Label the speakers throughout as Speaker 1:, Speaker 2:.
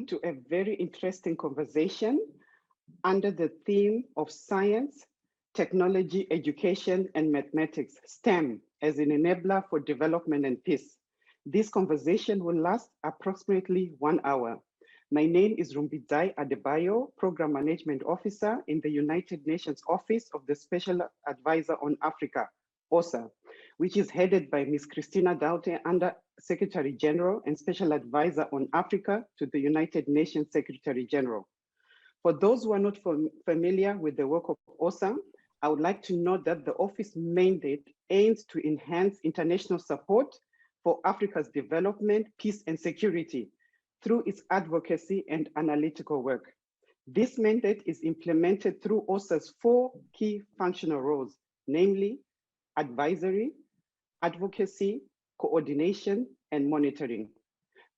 Speaker 1: welcome to a very interesting conversation under the theme of science, technology, education, and mathematics, STEM, as an enabler for development and peace. This conversation will last approximately 1 hour. My name is Rumbidzai Adebayo, Program Management Officer in the United Nations Office of the Special Advisor on Africa, OSAA, which is headed by Ms. Christina Daute, Under Secretary General and Special Advisor on Africa to the United Nations Secretary General. For those who are not familiar with the work of OSAA, I would like to note that the office mandate aims to enhance international support for Africa's development, peace, and security through its advocacy and analytical work. This mandate is implemented through OSAA's 4 key functional roles, namely advisory, advocacy, coordination, and monitoring.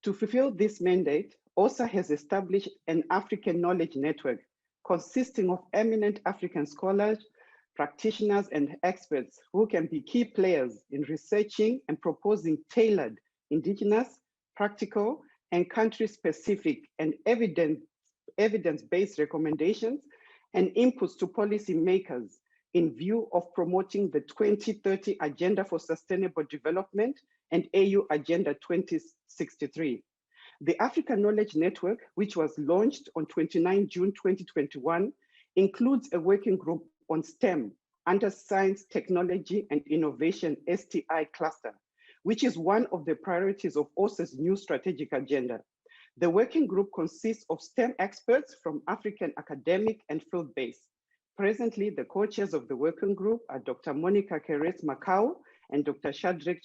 Speaker 1: To fulfill this mandate, OSAA has established an African knowledge network consisting of eminent African scholars, practitioners, and experts who can be key players in researching and proposing tailored indigenous, practical, and country-specific and evidence-based recommendations and inputs to policymakers in view of promoting the 2030 Agenda for Sustainable Development and AU Agenda 2063. The African Knowledge Network, which was launched on 29 June 2021, includes a working group on STEM under Science, Technology, and Innovation STI cluster, which is one of the priorities of OSAA's new strategic agenda. The working group consists of STEM experts from African academic and field base. Presently, the co-chairs of the working group are Dr. Monica Kerretz Macau and Dr. Shadrach.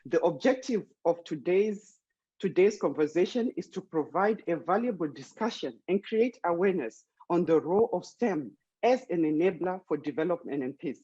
Speaker 1: The objective of today's conversation is to provide a valuable discussion and create awareness on the role of STEM as an enabler for development and peace.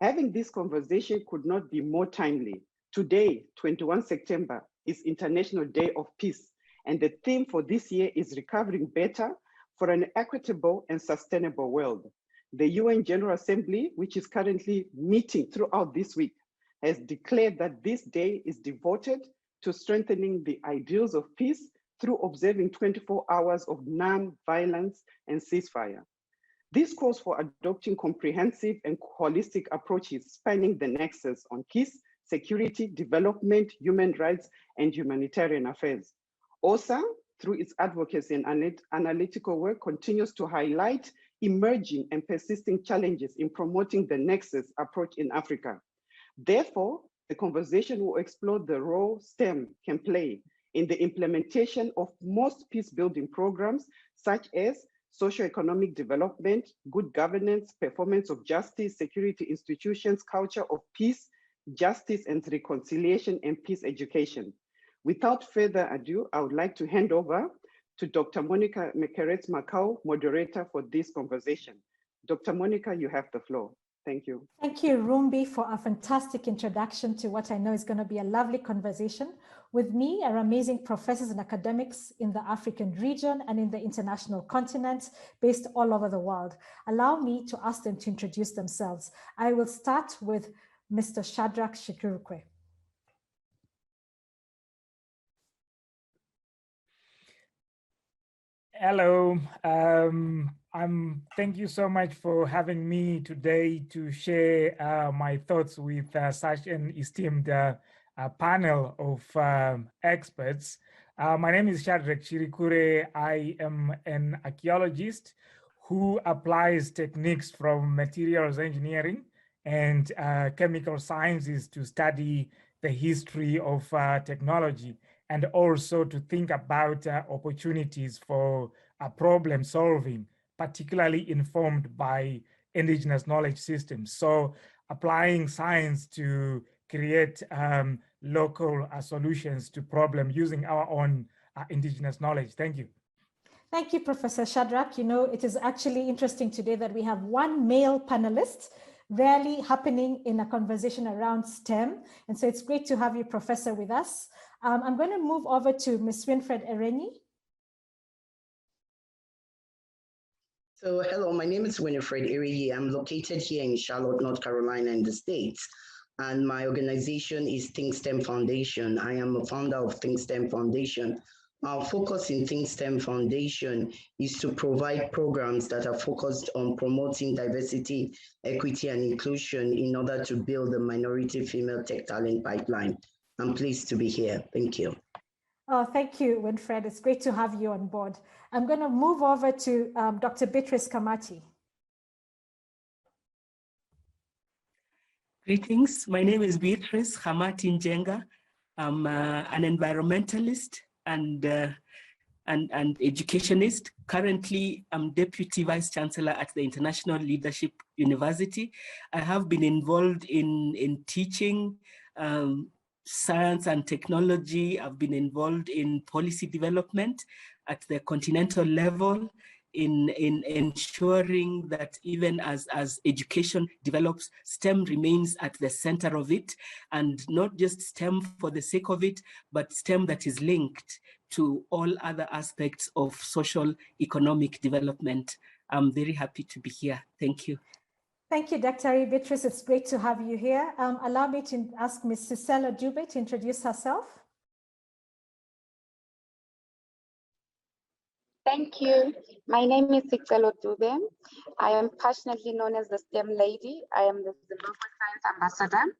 Speaker 1: Having this conversation could not be more timely. Today, 21 September, is International Day of Peace, and the theme for this year is Recovering Better for an Equitable and Sustainable World. The UN General Assembly, which is currently meeting throughout this week, has declared that this day is devoted to strengthening the ideals of peace through observing 24 hours of non-violence and ceasefire. This calls for adopting comprehensive and holistic approaches spanning the nexus on peace, security, development, human rights, and humanitarian affairs. OSAA, through its advocacy and analytical work, continues to highlight emerging and persisting challenges in promoting the nexus approach in Africa. Therefore, the conversation will explore the role STEM can play in the implementation of most peace-building programs, such as socioeconomic development, good governance, performance of justice, security institutions, culture of peace, justice and reconciliation, and peace education. Without further ado, I would like to hand over to Dr. Monica Kerretz Macau, moderator for this conversation. Dr. Monica, you have the floor. Thank you.
Speaker 2: Thank you, Rumbi, for a fantastic introduction to what I know is going to be a lovely conversation. With me are amazing professors and academics in the African region and in the international continent, based all over the world. Allow me to ask them to introduce themselves. I will start with Mr. Shadrach Shikirukwe.
Speaker 3: Hello, thank you so much for having me today to share my thoughts with such an esteemed panel of experts. My name is Shadrach Shirikure. I am an archaeologist who applies techniques from materials engineering and chemical sciences to study the history of technology, and also to think about opportunities for problem solving, particularly informed by indigenous knowledge systems. So applying science to create local solutions to problems using our own indigenous knowledge. Thank you.
Speaker 2: Thank you, Professor Shadrach. You know, it is actually interesting today that we have one male panelist, rarely happening in a conversation around STEM. And so it's great to have you, Professor, with us. I'm going to move over to Ms. Winfred Erenyi.
Speaker 4: So hello, my name is Winifred Erenyi. I'm located here in Charlotte, North Carolina in the States. And my organization is ThinkSTEM Foundation. I am a founder of ThinkSTEM Foundation, Our focus in Think STEM Foundation is to provide programs that are focused on promoting diversity, equity, and inclusion in order to build a minority female tech talent pipeline. I'm pleased to be here. Thank you.
Speaker 2: Oh, thank you, Winfred. It's great to have you on board. I'm going to move over to Dr. Beatrice Kamati.
Speaker 5: Greetings. My name is Beatrice Kamati Njenga. I'm an environmentalist and educationist. Currently, I'm Deputy Vice Chancellor at the International Leadership University. I have been involved in teaching science and technology. I've been involved in policy development at the continental level, in ensuring that even as education develops, STEM remains at the center of it, and not just STEM for the sake of it, but STEM that is linked to all other aspects of social economic development. I'm very happy to be here. Thank you.
Speaker 2: Thank you, Dr. Beatrice. It's great to have you here. Allow me to ask Ms. Ella Dube to introduce herself.
Speaker 6: Thank you. My name is Ella Dube. I am passionately known as the STEM lady. I am the Zimbabwe Science Ambassador,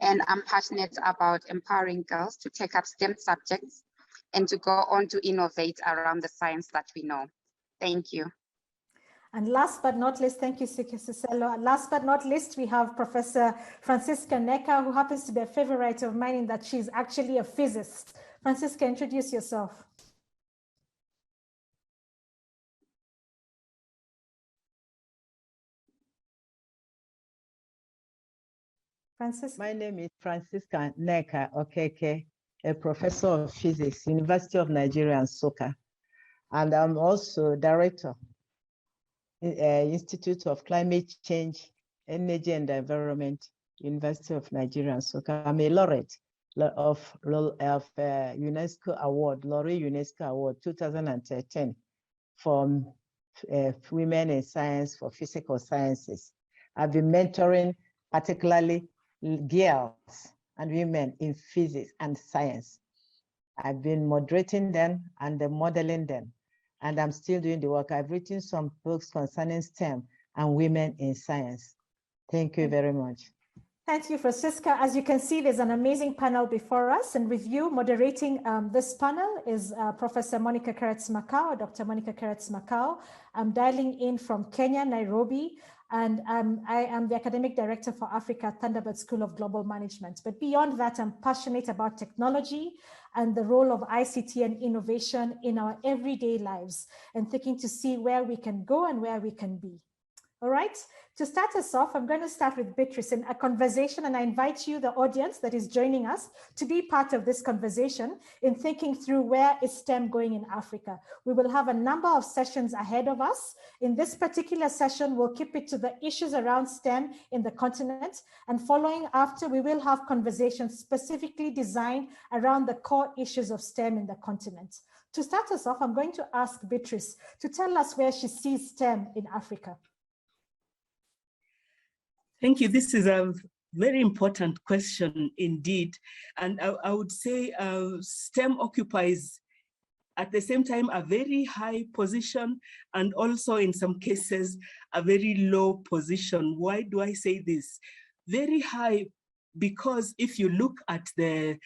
Speaker 6: and I'm passionate about empowering girls to take up STEM subjects and to go on to innovate around the science that we know. Thank you.
Speaker 2: And last but not least, thank you, Siselo. Last but not least, we have Professor Francisca Necker, who happens to be a favorite of mine in that she's actually a physicist. Francisca, introduce yourself. Francisca.
Speaker 7: My name is Francisca Necker Okeke, a professor of physics, University of Nigeria, Nsukka. And I'm also director Institute of Climate Change, Energy and Environment, University of Nigeria, Nsukka. I'm a laureate of UNESCO Award, Laureate UNESCO Award 2013 for women in science for physical sciences. I've been mentoring particularly girls and women in physics and science. I've been moderating them and modeling them, and I'm still doing the work. I've written some books concerning STEM and women in science. Thank you very much.
Speaker 2: Thank you, Francisca. As you can see, there's an amazing panel before us. In review, moderating this panel is Professor Monica Kerretz Macau, Dr. Monica Kerretz Macau. I'm dialing in from Kenya, Nairobi, and I am the academic director for Africa at Thunderbird School of Global Management. But beyond that, I'm passionate about technology and the role of ICT and innovation in our everyday lives, and thinking to see where we can go and where we can be. All right, to start us off, I'm going to start with Beatrice in a conversation, and I invite you, the audience that is joining us, to be part of this conversation in thinking through where is STEM going in Africa. We will have a number of sessions ahead of us. In this particular session, we'll keep it to the issues around STEM in the continent, and following after, we will have conversations specifically designed around the core issues of STEM in the continent. To start us off, I'm going to ask Beatrice to tell us where she sees STEM in Africa.
Speaker 5: Thank you. This is a very important question indeed. And I would say STEM occupies at the same time a very high position, and also in some cases a very low position. Why do I say this? Very high because if you look at the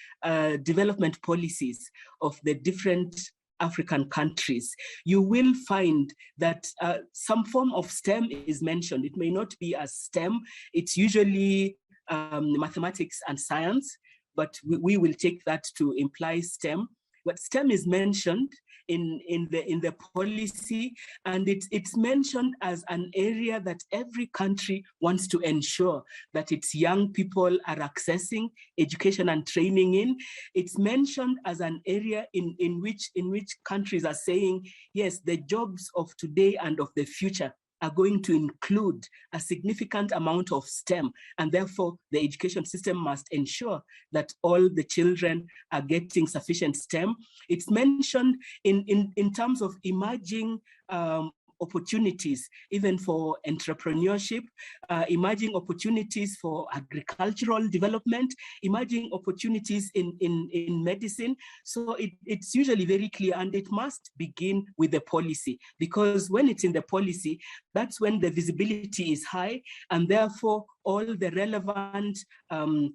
Speaker 5: development policies of the different African countries, you will find that some form of STEM is mentioned. It may not be as STEM, it's usually mathematics and science, but we will take that to imply STEM. But STEM is mentioned in the policy, and it's mentioned as an area that every country wants to ensure that its young people are accessing education and training in. It's mentioned as an area in which countries are saying, yes, the jobs of today and of the future are going to include a significant amount of STEM, and therefore the education system must ensure that all the children are getting sufficient STEM. It's mentioned in terms of emerging opportunities, even for entrepreneurship, emerging opportunities for agricultural development, emerging opportunities in medicine. So it's usually very clear, and it must begin with the policy, because when it's in the policy, that's when the visibility is high, and therefore all the relevant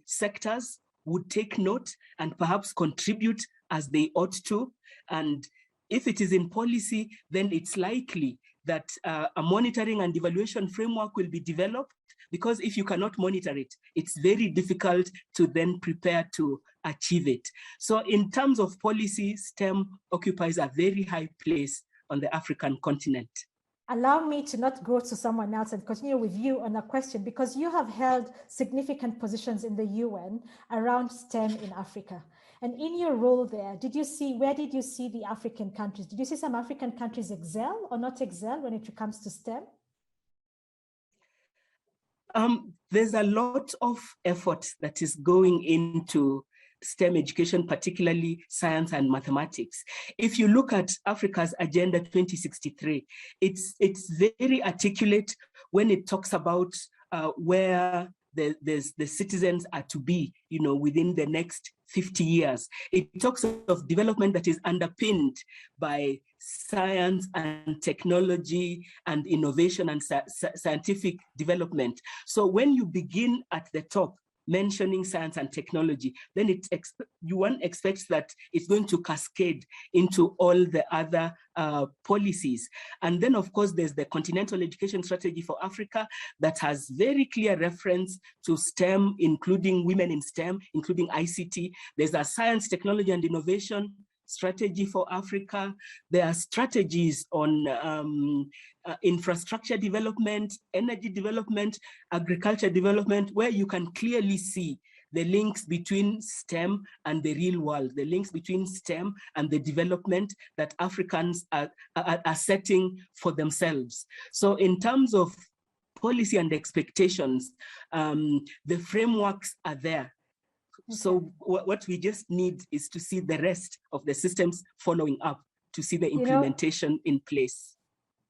Speaker 5: sectors would take note and perhaps contribute as they ought to. And if it is in policy, then it's likely that a monitoring and evaluation framework will be developed, because if you cannot monitor it, it's very difficult to then prepare to achieve it. So in terms of policy, STEM occupies a very high place on the African continent.
Speaker 2: Allow me to not go to someone else and continue with you on a question, because you have held significant positions in the UN around STEM in Africa. And in your role there, where did you see the African countries? Did you see some African countries excel or not excel when it comes to STEM?
Speaker 5: There's a lot of effort that is going into STEM education, particularly science and mathematics. If you look at Africa's Agenda 2063, it's very articulate when it talks about where the citizens are to be, within the next 50 years. It talks of development that is underpinned by science and technology and innovation and scientific development. So when you begin at the top, mentioning science and technology, then one expects that it's going to cascade into all the other policies. And then, of course, there's the Continental Education Strategy for Africa that has very clear reference to STEM, including women in STEM, including ICT. There's a Science, Technology, and Innovation Strategy for Africa. There are strategies on infrastructure development, energy development, agriculture development, where you can clearly see the links between STEM and the real world, the links between STEM and the development that Africans are setting for themselves. So in terms of policy and expectations, the frameworks are there. So what we just need is to see the rest of the systems following up, to see the implementation in place.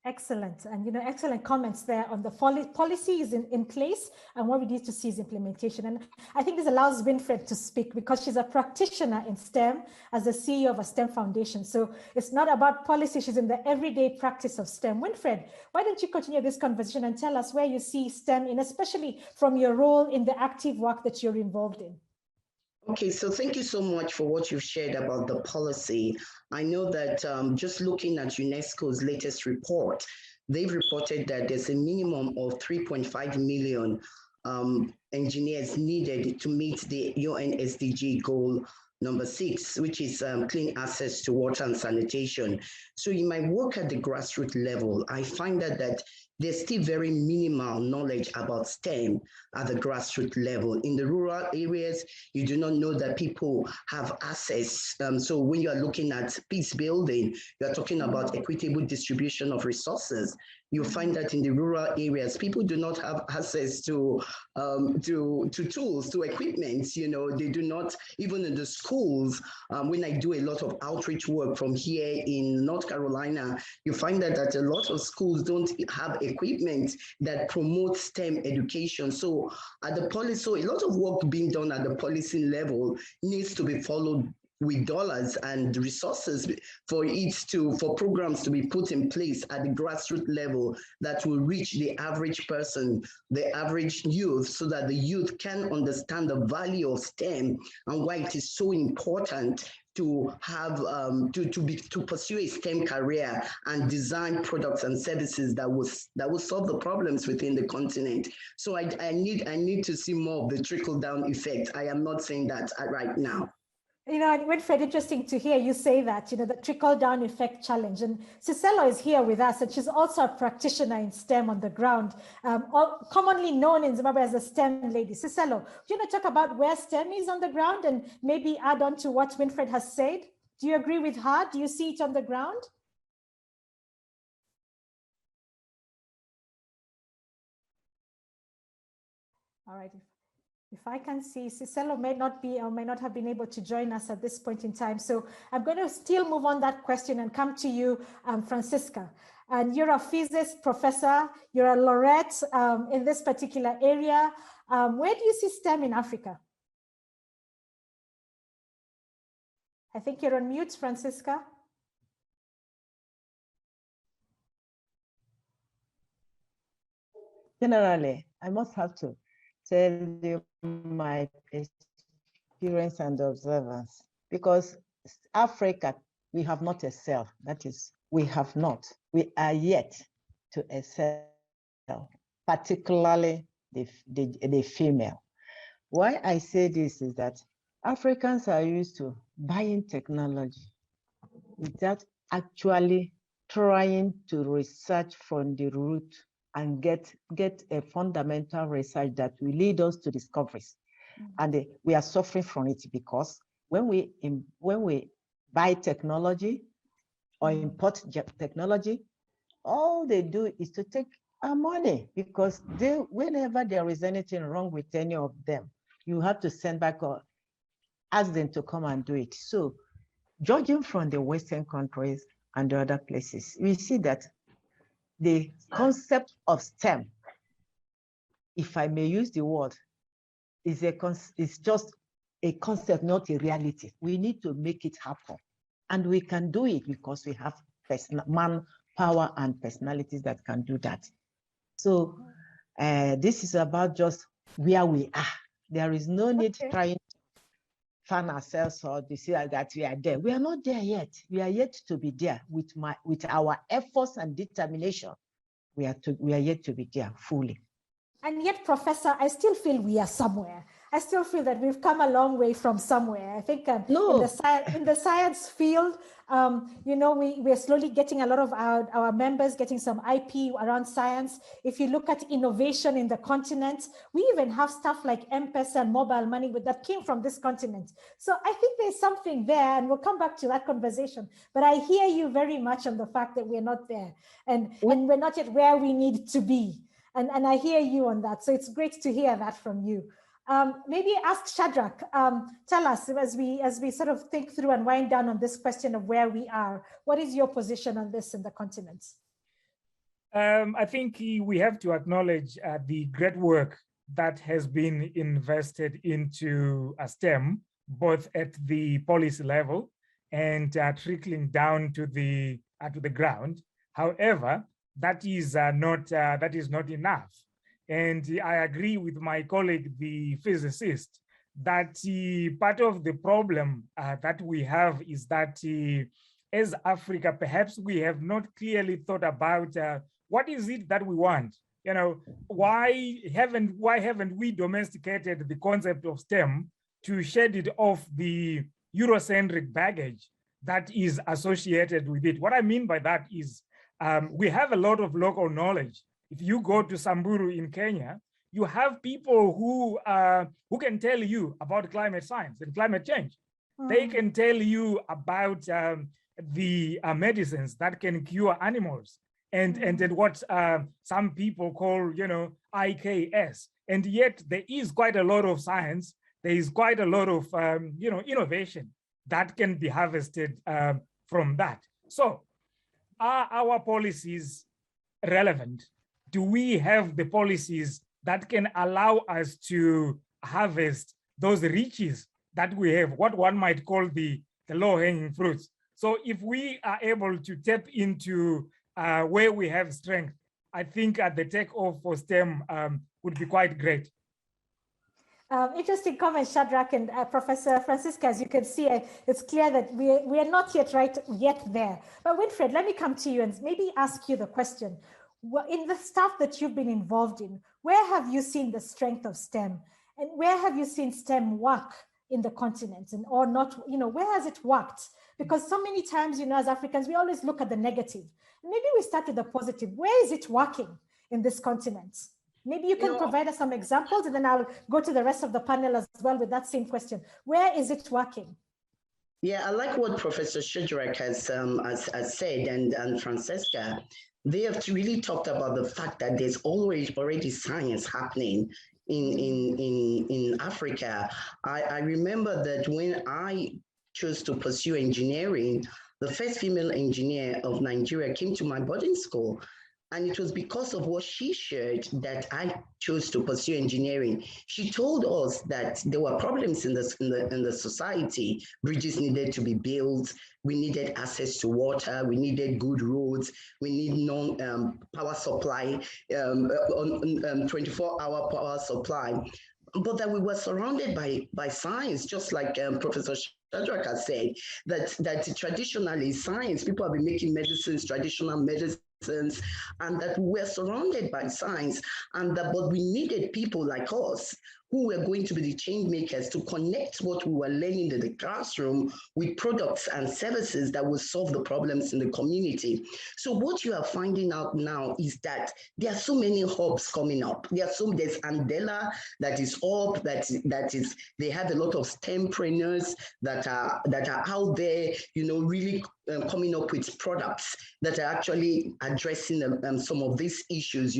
Speaker 2: Excellent. And, excellent comments there on the policy is in place, and what we need to see is implementation. And I think this allows Winfred to speak, because she's a practitioner in STEM as the CEO of a STEM foundation. So it's not about policy, she's in the everyday practice of STEM. Winfred, why don't you continue this conversation and tell us where you see STEM in, especially from your role in the active work that you're involved in?
Speaker 4: Okay, so thank you so much for what you've shared about the policy. I know that just looking at UNESCO's latest report, they've reported that there's a minimum of 3.5 million engineers needed to meet the UN SDG goal number 6, which is clean access to water and sanitation. So in my work at the grassroots level, I find that there's still very minimal knowledge about STEM at the grassroots level. In the rural areas, you do not know that people have access. So when you are looking at peace building, you are talking about equitable distribution of resources. You find that in the rural areas, people do not have access to tools, to equipment. They do not, even in the schools. When I do a lot of outreach work from here in North Carolina, you find that a lot of schools don't have equipment that promotes STEM education. So at the policy, so a lot of work being done at the policy level needs to be followed with dollars and resources for programs to be put in place at the grassroots level that will reach the average person, the average youth, so that the youth can understand the value of STEM and why it is so important to have to pursue a STEM career and design products and services that will solve the problems within the continent. So I need to see more of the trickle down effect. I am not saying that right now.
Speaker 2: Winfred, interesting to hear you say that, the trickle-down effect challenge. And Cicelo is here with us, and she's also a practitioner in STEM on the ground, commonly known in Zimbabwe as a STEM lady. Cicelo, do you want to talk about where STEM is on the ground and maybe add on to what Winfred has said? Do you agree with her? Do you see it on the ground? All right. If I can see, Cicelo may not be or may not have been able to join us at this point in time. So I'm going to still move on that question and come to you, Francisca. And you're a physics professor, you're a laureate in this particular area. Where do you see STEM in Africa? I think you're on mute, Francisca.
Speaker 7: Generally, I must have to tell you my experience and observance, because Africa, we have not excelled. That is, we have not. We are yet to excel, particularly the female. Why I say this is that Africans are used to buying technology without actually trying to research from the root and get a fundamental research that will lead us to discoveries. And we are suffering from it because when we buy technology or import technology, all they do is to take our money, because whenever there is anything wrong with any of them, you have to send back or ask them to come and do it. So judging from the Western countries and the other places, we see that the concept of STEM, if I may use the word, is just a concept, not a reality. We need to make it happen. And we can do it because we have manpower and personalities that can do that. So this is about just where we are. There is no need trying to find ourselves or to see that we are there. We are not there yet. We are yet to be there with our efforts and determination. We are yet to be there fully.
Speaker 2: And yet, Professor, I still feel we are somewhere. I still feel that we've come a long way from somewhere. I think in the science field, we're slowly getting a lot of our members getting some IP around science. If you look at innovation in the continent, we even have stuff like M-Pesa and mobile money that came from this continent. So I think there's something there, and we'll come back to that conversation. But I hear you very much on the fact that we're not there, and we're not yet where we need to be. And I hear you on that. So it's great to hear that from you. Maybe ask Shadrach, tell us as we sort of think through and wind down on this question of where we are, what is your position on this in the continent?
Speaker 3: I think we have to acknowledge the great work that has been invested into STEM, both at the policy level and trickling down to the ground. However, that is not enough. And I agree with my colleague, the physicist, that part of the problem that we have is that as Africa, perhaps we have not clearly thought about what is it that we want. You know, why haven't we domesticated the concept of STEM to shed it off the Eurocentric baggage that is associated with it? What I mean by that is we have a lot of local knowledge. If you go to Samburu in Kenya, you have people who can tell you about climate science and climate change. They can tell you about the medicines that can cure animals and what some people call, IKS. And yet there is quite a lot of science. There is quite a lot of, innovation that can be harvested from that. So are our policies relevant? Do we have the policies that can allow us to harvest those riches that we have, what one might call the low-hanging fruits? So if we are able to tap into where we have strength, I think the takeoff for STEM would be quite great.
Speaker 2: Interesting comment, Shadrach and Professor Francisca. As you can see, it's clear that we are not yet there. But Winfred, let me come to you and maybe ask you the question. In the stuff that you've been involved in, where have you seen the strength of STEM? And where have you seen STEM work in the continent, and or not, where has it worked? Because so many times, as Africans, we always look at the negative. Maybe we start with the positive. Where is it working in this continent? Maybe you can provide us some examples, and then I'll go to the rest of the panel as well with that same question. Where is it working?
Speaker 4: Yeah, I like what Professor Shadrach has said, and Francesca. They have really talked about the fact that there's already science happening in Africa. I remember that when I chose to pursue engineering, the first female engineer of Nigeria, came to my boarding school. And it was because of what she shared that I chose to pursue engineering. She told us that there were problems in the society. Bridges needed to be built. We needed access to water. We needed good roads. We need power supply, 24-hour power supply. But that we were surrounded by science, just like Professor Shadrach has said, that traditionally science, people have been making medicines, traditional medicines, and that we're surrounded by science, but we needed people like us who were going to be the change makers to connect what we were learning in the classroom with products and services that will solve the problems in the community. So what you are finding out now is that there are so many hubs coming up. There's Andela that is up, they have a lot of STEMpreneurs that are out there, really coming up with products that are actually addressing some of these issues.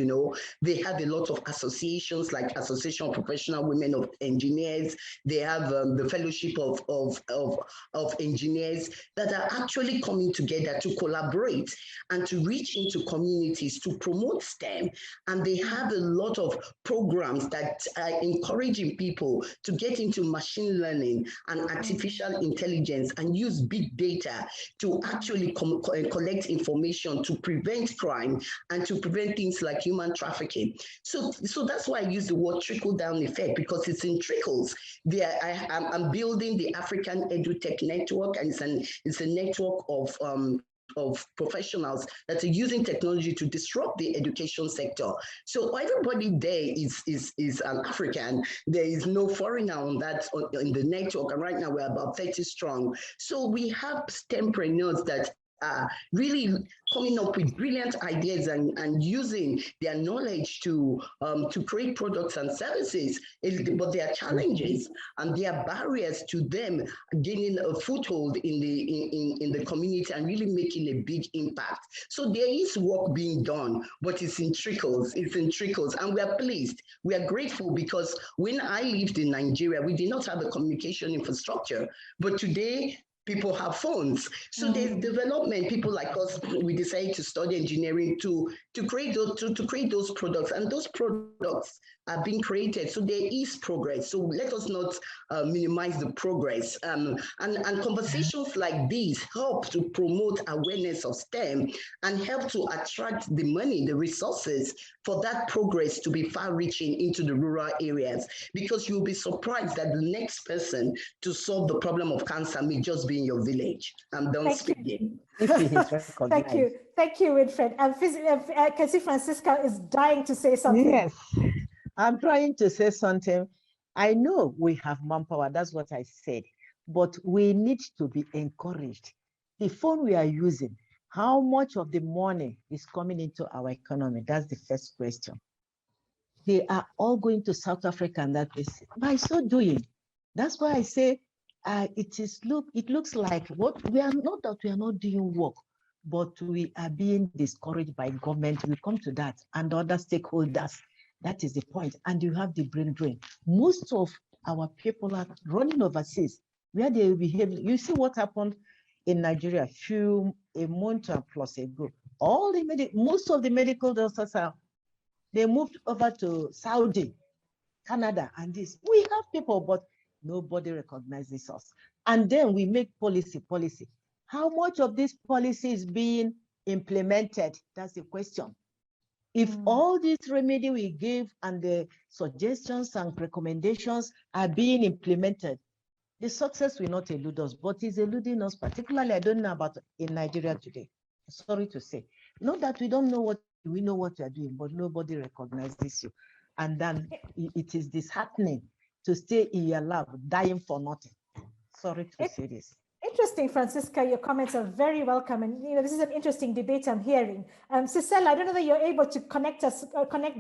Speaker 4: They have a lot of associations like Association of Professional Women of Engineers. They have the Fellowship of Engineers that are actually coming together to collaborate and to reach into communities to promote STEM. And they have a lot of programs that are encouraging people to get into machine learning and artificial intelligence and use big data to actually collect information to prevent crime and to prevent things like human trafficking. So that's why I use the word trickle-down effect, because it's in trickles. I'm building the African EduTech Network, and it's a network of professionals that are using technology to disrupt the education sector. So everybody there is an African. There is no foreigner on that in the network, and right now we're about 30 strong. So we have STEMpreneurs that are really coming up with brilliant ideas and using their knowledge to create products and services. But there are challenges and there are barriers to them gaining a foothold in the community and really making a big impact. So there is work being done, but it's in trickles. And we are pleased. We are grateful, because when I lived in Nigeria, we did not have a communication infrastructure. But today, people have phones. So there's development. People like us, we decided to study engineering to create those products, and those products are being created. So there is progress. So let us not minimize the progress. And conversations like these help to promote awareness of STEM and help to attract the money, the resources for that progress to be far-reaching into the rural areas. Because you'll be surprised that the next person to solve the problem of cancer may just be in your village. I'm done speaking.
Speaker 2: Thank you, Winfred. I can see Francisca is dying to say something.
Speaker 7: Yes, I'm trying to say something. I know we have manpower, that's what I said, but we need to be encouraged. The phone we are using, how much of the money is coming into our economy? That's the first question. They are all going to South Africa, and that is by so doing. That's why I say it looks like what we are not that we are not doing work, but we are being discouraged by government. We come to that and other stakeholders. That is the point. And you have the brain drain. Most of our people are running overseas where they behave. You see what happened in Nigeria a month plus ago. Most of the medical doctors they moved over to Saudi, Canada, and this. We have people, but nobody recognizes us. And then we make policy. How much of this policy is being implemented? That's the question. If all these remedy we give and the suggestions and recommendations are being implemented, the success will not elude us, but it's eluding us, particularly, I don't know about in Nigeria today. Sorry to say. Not that we don't know we know what we are doing, but nobody recognizes you. And then it is disheartening to stay in your lab, dying for nothing. Sorry to say this.
Speaker 2: Interesting, Francisca. Your comments are very welcome, and this is an interesting debate I'm hearing. Cicella, I don't know that you're able to connect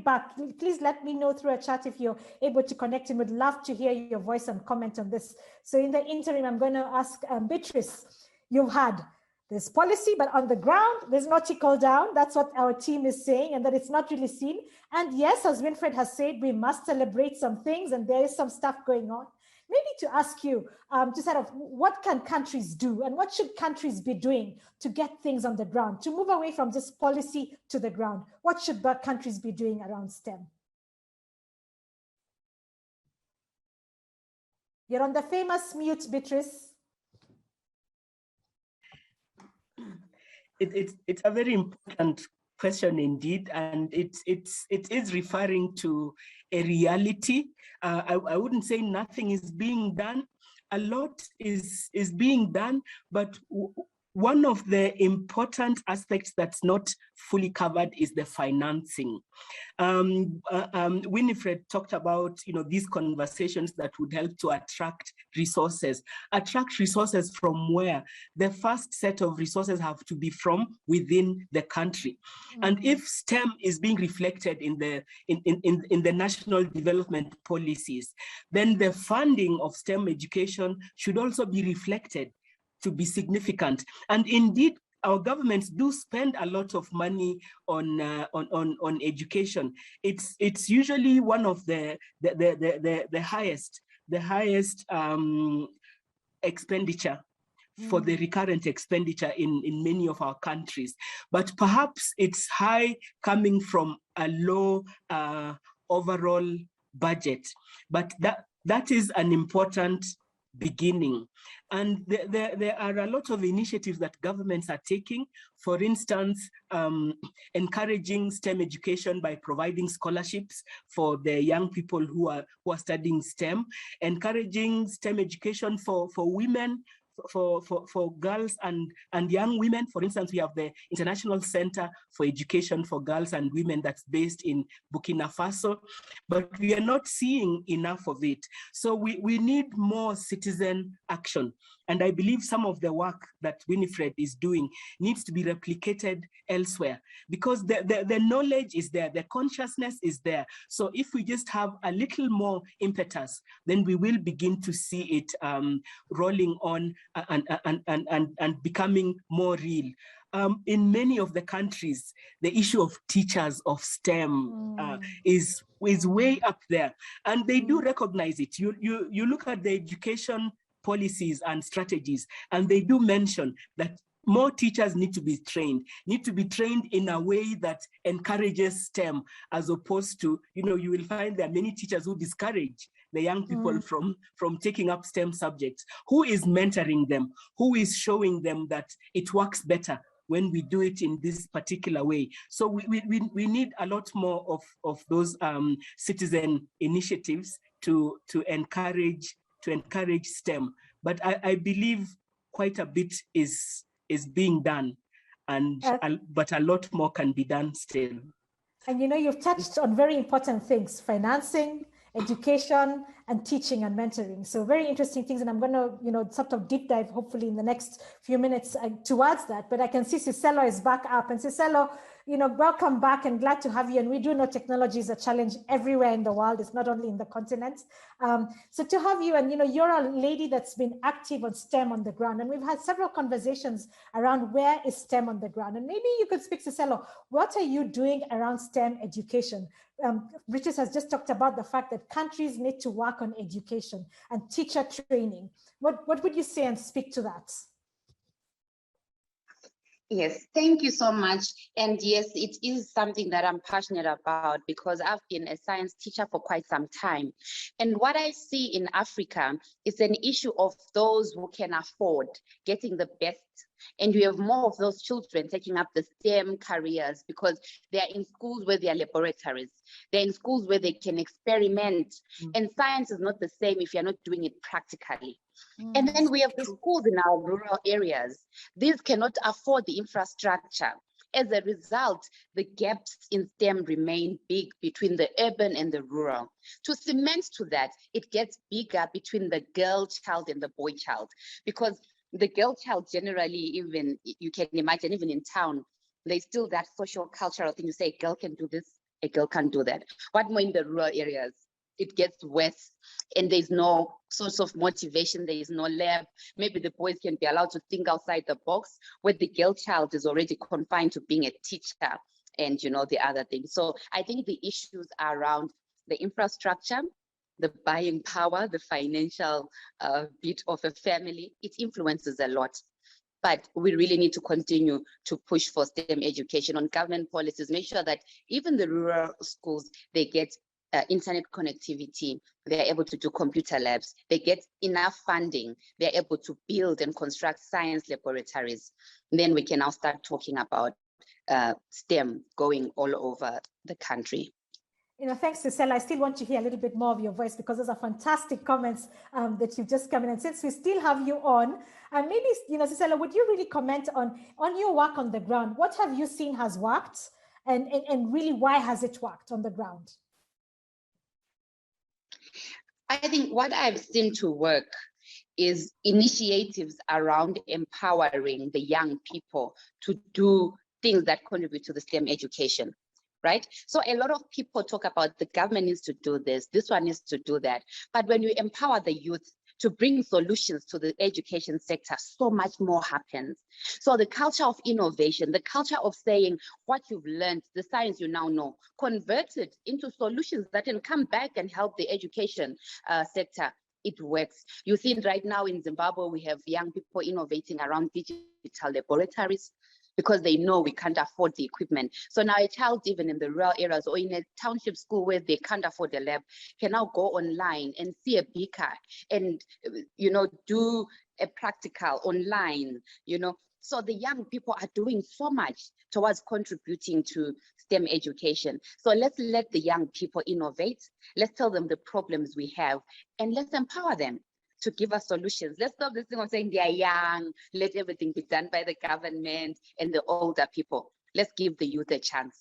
Speaker 2: back. Please let me know through a chat if you're able to connect, and would love to hear your voice and comment on this. So in the interim, I'm going to ask Beatrice. You've had this policy, but on the ground, there's no trickle down. That's what our team is saying, and that it's not really seen. And yes, as Winfred has said, we must celebrate some things, and there is some stuff going on. maybe to ask you to sort of, what can countries do and what should countries be doing to get things on the ground, to move away from just policy to the ground? What should countries be doing around STEM? You're on the famous mute, Beatrice.
Speaker 5: It's a very important question indeed, and it is referring to a reality. I wouldn't say nothing is being done. A lot is being done, but one of the important aspects that's not fully covered is the financing. Winifred talked about, these conversations that would help to attract resources. Attract resources from where? The first set of resources have to be from within the country. And if STEM is being reflected in the national development policies, then the funding of STEM education should also be reflected to be significant. And indeed, our governments do spend a lot of money on education. It's usually one of the highest expenditure for the recurrent expenditure in many of our countries. But perhaps it's high coming from a low overall budget. But that is an important beginning. And there are a lot of initiatives that governments are taking. For instance, encouraging STEM education by providing scholarships for the young people who are studying STEM, encouraging STEM education for women, for girls and young women. For instance, we have the International Center for Education for Girls and Women that's based in Burkina Faso, but we are not seeing enough of it. So we need more citizen action. And I believe some of the work that Winifred is doing needs to be replicated elsewhere, because the knowledge is there, the consciousness is there. So if we just have a little more impetus, then we will begin to see it rolling on and becoming more real. In many of the countries, the issue of teachers of STEM is way up there, and they do recognize it. You look at the education policies and strategies, and they do mention that more teachers need to be trained in a way that encourages STEM, as opposed to, you will find there are many teachers who discourage the young people from taking up STEM subjects. Who is mentoring them? Who is showing them that it works better when we do it in this particular way? So we need a lot more of those citizen initiatives to encourage STEM. But I believe quite a bit is being done, but a lot more can be done still.
Speaker 2: And you've touched on very important things: financing, education, and teaching and mentoring. So very interesting things. And I'm going to, sort of deep dive, hopefully in the next few minutes towards that. But I can see Cicelo is back up. And Cicelo, welcome back and glad to have you. And we do know technology is a challenge everywhere in the world. It's not only in the continent. So to have you, and you're a lady that's been active on STEM on the ground. And we've had several conversations around where is STEM on the ground. And maybe you could speak, Cicelo, what are you doing around STEM education? Beatrice has just talked about the fact that countries need to work on education and teacher training. What would you say and speak to that?
Speaker 6: Yes, thank you so much. And yes, it is something that I'm passionate about, because I've been a science teacher for quite some time. And what I see in Africa is an issue of those who can afford getting the best. And you have more of those children taking up the STEM careers because they're in schools where there are laboratories. They're in schools where they can experiment. And science is not the same if you're not doing it practically. And then we have the schools in our rural areas. These cannot afford the infrastructure. As a result, the gaps in STEM remain big between the urban and the rural. To cement to that, it gets bigger between the girl child and the boy child, because the girl child generally, even you can imagine, even in town, there's still that social cultural thing. You say a girl can do this, a girl can't do that. What more in the rural areas? It gets worse, and there's no source of motivation. There is no lab. Maybe the boys can be allowed to think outside the box, where the girl child is already confined to being a teacher and the other things. So I think the issues are around the infrastructure,
Speaker 8: the buying power, the financial bit of a family, it influences a lot. But we really need to continue to push for STEM education on government policies, make sure that even the rural schools, they get internet connectivity, they're able to do computer labs, they get enough funding, they're able to build and construct science laboratories. And then we can now start talking about STEM going all over the country.
Speaker 2: Thanks, Gisela. I still want to hear a little bit more of your voice because those are fantastic comments that you've just come in. And since we still have you on, maybe, Gisela, would you really comment on your work on the ground? What have you seen has worked, and really why has it worked on the ground?
Speaker 8: I think what I've seen to work is initiatives around empowering the young people to do things that contribute to the STEM education. Right? So a lot of people talk about the government needs to do this one needs to do that. But when you empower the youth to bring solutions to the education sector, so much more happens. So the culture of innovation, the culture of saying what you've learned, the science you now know, converted into solutions that can come back and help the education sector, it works. You see right now in Zimbabwe, we have young people innovating around digital laboratories, because they know we can't afford the equipment. So now a child, even in the rural areas or in a township school where they can't afford a lab, can now go online and see a beaker and, do a practical online, So the young people are doing so much towards contributing to STEM education. So let's let the young people innovate. Let's tell them the problems we have, and let's empower them to give us solutions. Let's stop this thing of saying they are young, let everything be done by the government and the older people. Let's give the youth a chance.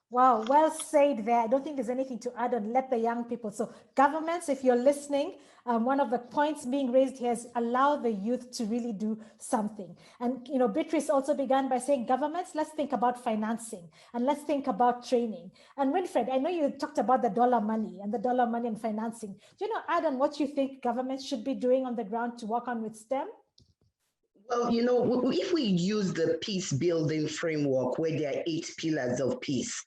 Speaker 2: Wow, well said there. I don't think there's anything to add on let the young people. So governments, if you're listening, one of the points being raised here is allow the youth to really do something. And, Beatrice also began by saying governments, let's think about financing and let's think about training. And Winfred, I know you talked about the dollar money and financing. Do you know, add on what you think governments should be doing on the ground to work on with STEM?
Speaker 4: Well, if we use the peace building framework where there are 8 pillars of peace,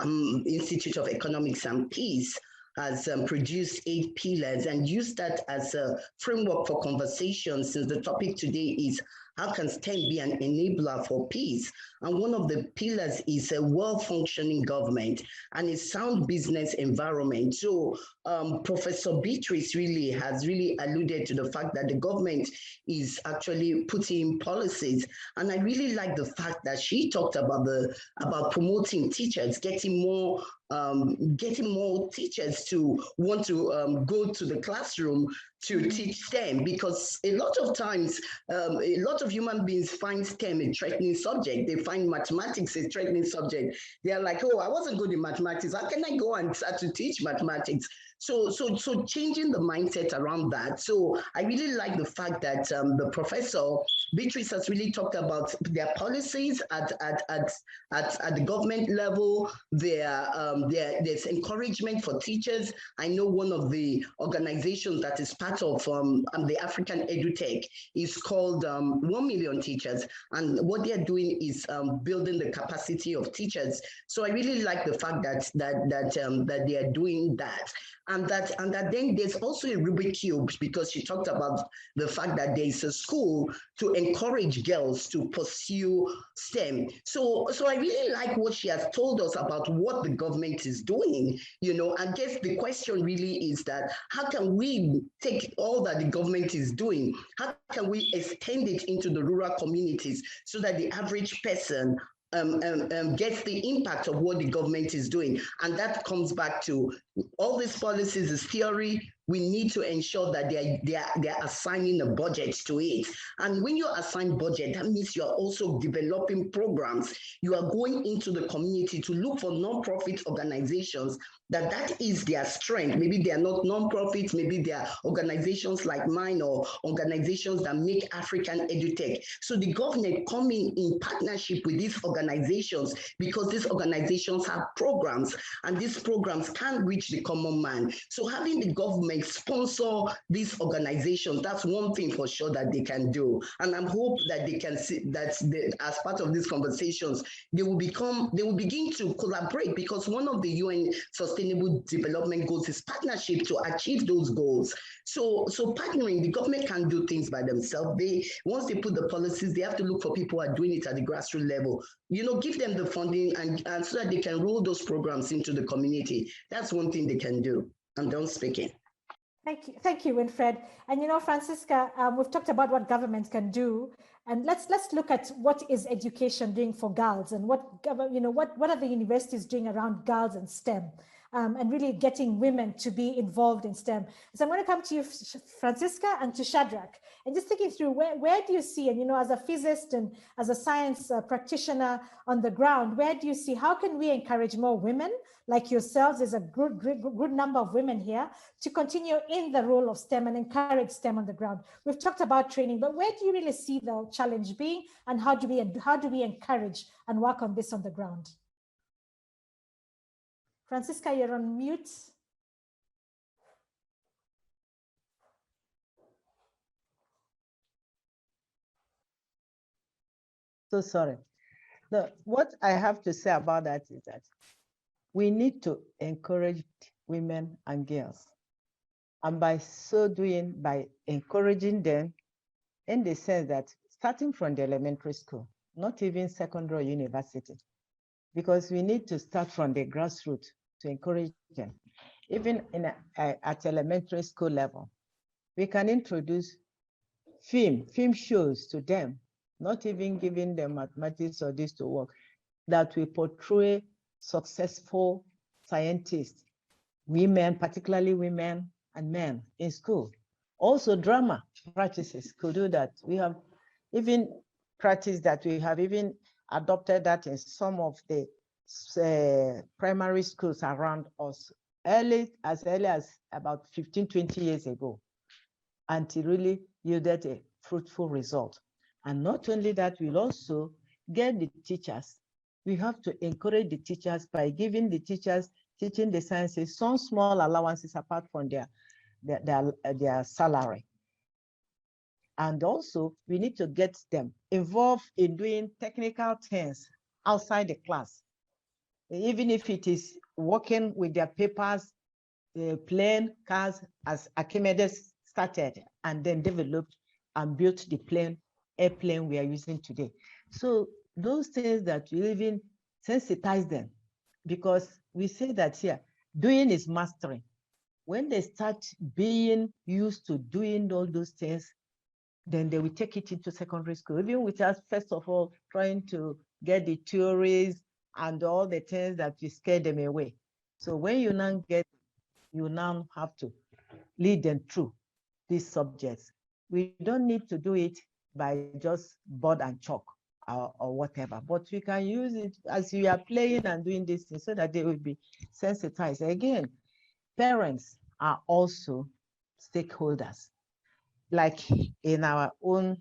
Speaker 4: Institute of Economics and Peace has produced 8 pillars, and use that as a framework for conversation, since the topic today is how can STEM be an enabler for peace? And one of the pillars is a well-functioning government and a sound business environment. So Professor Beatrice has alluded to the fact that the government is actually putting in policies. And I really like the fact that she talked about promoting teachers, getting more teachers to want to go to the classroom to teach STEM, because a lot of times, a lot of human beings find STEM a threatening subject. They find mathematics a threatening subject. They are like, oh, I wasn't good in mathematics. How can I go and start to teach mathematics? So changing the mindset around that. So I really like the fact that the Professor Beatrice has really talked about their policies at the government level. There's encouragement for teachers. I know one of the organizations that is part of the African EduTech is called 1 Million Teachers, and what they're doing is building the capacity of teachers. So I really like the fact that they are doing that. And that then there's also a Rubik Cube, because she talked about the fact that there is a school to encourage girls to pursue STEM. So I really like what she has told us about what the government is doing. I guess the question really is that how can we take all that the government is doing? How can we extend it into the rural communities so that the average person gets the impact of what the government is doing? And that comes back to all these policies is theory. We need to ensure that they're assigning a budget to it. And when you assign budget, that means you're also developing programs. You are going into the community to look for non-profit organizations that is their strength. Maybe they are not non-profits, maybe they are organizations like mine or organizations that make African EduTech. So the government coming in partnership with these organizations, because these organizations have programs, and these programs can reach reach the common man. So having the government sponsor these organizations, that's one thing for sure that they can do. And I hope that they can see that as part of these conversations, they will begin to collaborate, because one of the UN Sustainable Development Goals is partnership to achieve those goals. So partnering, the government can't do things by themselves. Once they put the policies, they have to look for people who are doing it at the grassroots level. Give them the funding and so that they can roll those programs into the community. That's one thing they can do. I'm done speaking.
Speaker 2: Thank you, Winfred. And Francisca, we've talked about what governments can do, and let's look at what is education doing for girls, and what are the universities doing around girls and STEM, and really getting women to be involved in STEM. So I'm going to come to you, Francisca, and to Shadrach, and just thinking through where do you see, and as a physicist and as a science practitioner on the ground, where do you see, how can we encourage more women like yourselves? There's a good number of women here to continue in the role of STEM and encourage STEM on the ground. We've talked about training, but where do you really see the challenge being, and how do we encourage and work on this on the ground? Francisca, you're on mute.
Speaker 7: So sorry. What I have to say about that is that we need to encourage women and girls. And by so doing, by encouraging them in the sense that starting from the elementary school, not even secondary or university, because we need to start from the grassroots to encourage them. Even at elementary school level, we can introduce film shows to them, not even giving them mathematics or this to work, that will portray successful scientists, women, particularly women and men in school. Also drama practices could do that. We have even practice that we have even adopted that in some of the primary schools around us as early as about 15, 20 years ago, until really yielded a fruitful result. And not only that, we'll also get the teachers. We have to encourage the teachers by giving the teachers teaching the sciences some small allowances apart from their salary. And also, we need to get them involved in doing technical things outside the class. Even if it is working with their papers, plane cars, as Archimedes started and then developed and built the airplane we are using today. So those things that we even sensitize them, because we say that here, doing is mastering. When they start being used to doing all those things, then they will take it into secondary school, even without, first of all, trying to get the theories and all the things that will scare them away. So when you now have to lead them through these subjects. We don't need to do it by just board and chalk or whatever, but we can use it as you are playing and doing this thing so that they will be sensitized. Again, parents are also stakeholders. Like in our own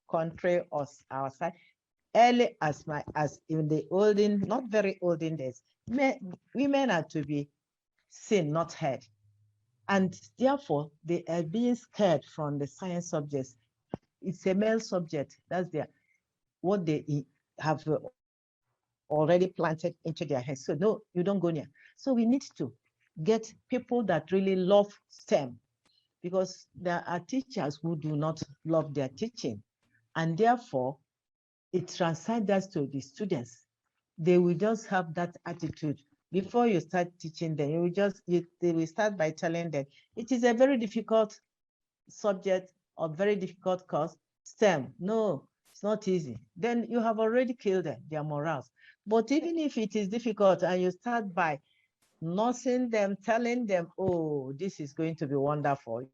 Speaker 7: country or our side, early as in the olden, not very olden days, women are to be seen, not heard. And therefore, they are being scared from the science subjects. It's a male subject. That's what they have already planted into their heads. So no, you don't go near. So we need to get people that really love STEM, because there are teachers who do not love their teaching. And therefore, it transcends to the students. They will just have that attitude. Before you start teaching them, they will start by telling them, it is a very difficult subject or very difficult course, STEM. No, it's not easy. Then you have already killed them, their morals. But even if it is difficult and you start by nursing them, telling them, oh, this is going to be wonderful,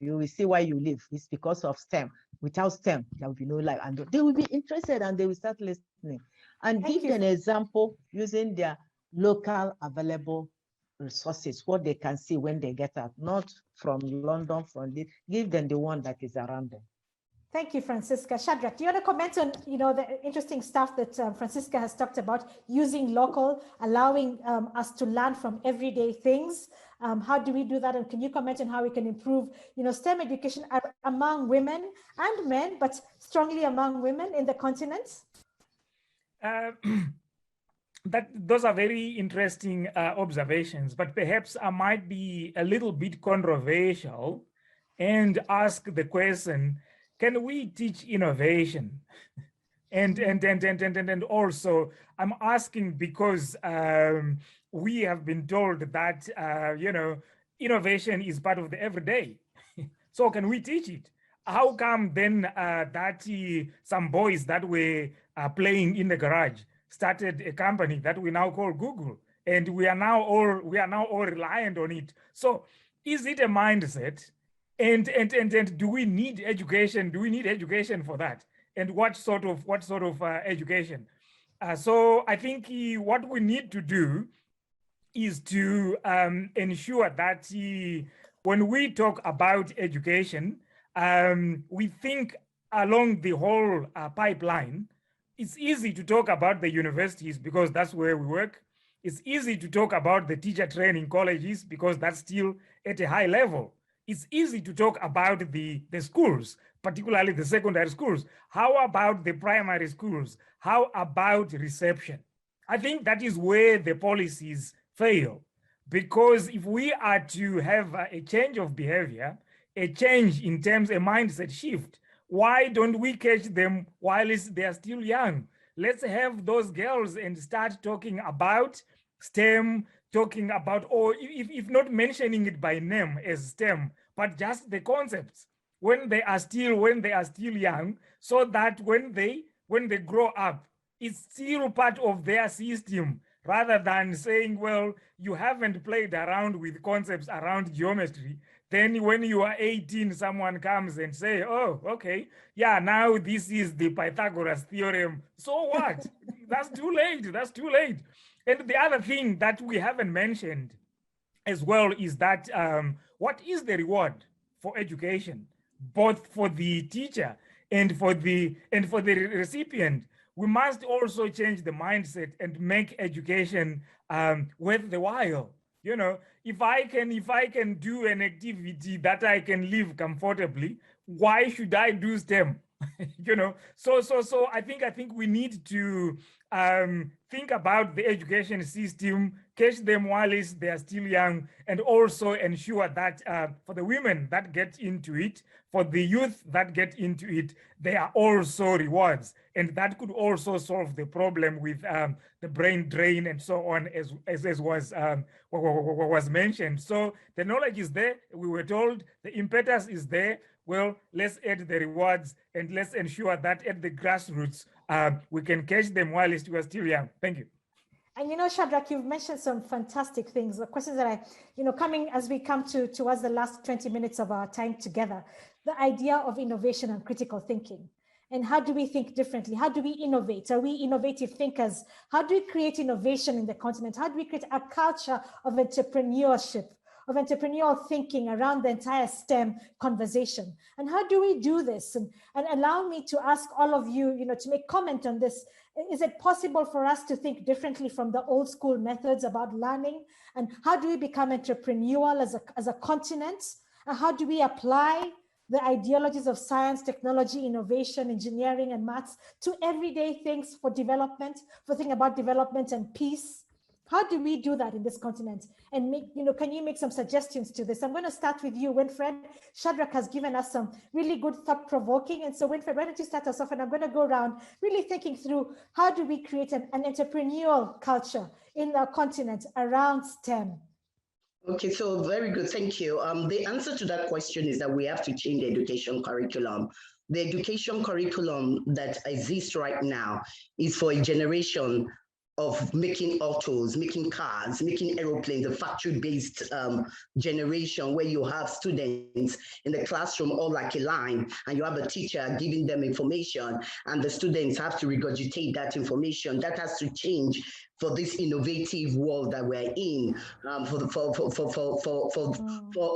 Speaker 7: you will see why you live. It's because of STEM. Without STEM, there will be no life. And they will be interested and they will start listening. And give them an example using their local available resources, what they can see when they get out, not from London, give them the one that is around them.
Speaker 2: Thank you, Francisca. Shadrach, do you want to comment on, the interesting stuff that Francisca has talked about, using local, allowing us to learn from everyday things? How do we do that? And can you comment on how we can improve, STEM education among women and men, but strongly among women in the continent?
Speaker 3: Those are very interesting observations, but perhaps I might be a little bit controversial and ask the question, can we teach innovation? And also I'm asking because we have been told that, innovation is part of the everyday. So can we teach it? How come then that some boys that were playing in the garage started a company that we now call Google, and we are now all reliant on it? So is it a mindset? And do we need education? Do we need education for that? And what sort of education? So I think what we need to do is to ensure that when we talk about education, we think along the whole pipeline. It's easy to talk about the universities because that's where we work. It's easy to talk about the teacher training colleges because that's still at a high level. It's easy to talk about the schools, particularly the secondary schools. How about the primary schools? How about reception? I think that is where the policies fail, because if we are to have a change of behavior, a change in terms of mindset shift, why don't we catch them while they are still young? Let's have those girls and start talking about STEM, talking about, or if not mentioning it by name as STEM, but just the concepts when they are still young, so that when they grow up, it's still part of their system, rather than saying, well, you haven't played around with concepts around geometry. Then when you are 18, someone comes and say, oh, okay, yeah, now this is the Pythagoras theorem. So what? That's too late. That's too late. And the other thing that we haven't mentioned as well is that what is the reward for education, both for the teacher and for the recipient? We must also change the mindset and make education worth the while. If I can do an activity that I can live comfortably, why should I do STEM? So I think we need to think about the education system, catch them while they are still young, and also ensure that for the women that get into it, for the youth that get into it, there are also rewards. And that could also solve the problem with the brain drain and so on, as was mentioned. So the knowledge is there. We were told the impetus is there. Well, let's add the rewards and let's ensure that at the grassroots, we can catch them while we are still young. Thank you.
Speaker 2: And Shadrach, you've mentioned some fantastic things, the questions that coming as we come towards the last 20 minutes of our time together, the idea of innovation and critical thinking. And how do we think differently? How do we innovate? Are we innovative thinkers? How do we create innovation in the continent? How do we create a culture of entrepreneurship, of entrepreneurial thinking around the entire STEM conversation? And how do we do this? And allow me to ask all of you, to make comment on this. Is it possible for us to think differently from the old school methods about learning? And how do we become entrepreneurial as a continent? And how do we apply the ideologies of science, technology, innovation, engineering, and maths to everyday things for development, for thinking about development and peace? How do we do that in this continent? And can you make some suggestions to this? I'm going to start with you, Winfred. Shadrach has given us some really good thought-provoking. And so Winfred, why don't you start us off? And I'm going to go around really thinking through how do we create an entrepreneurial culture in our continent around STEM?
Speaker 4: Okay, so very good, thank you. The answer to that question is that we have to change the education curriculum. The education curriculum that exists right now is for a generation of making autos, making cars, making aeroplanes, a factory-based generation where you have students in the classroom all like a line, and you have a teacher giving them information, and the students have to regurgitate that information. That has to change for this innovative world that we're in,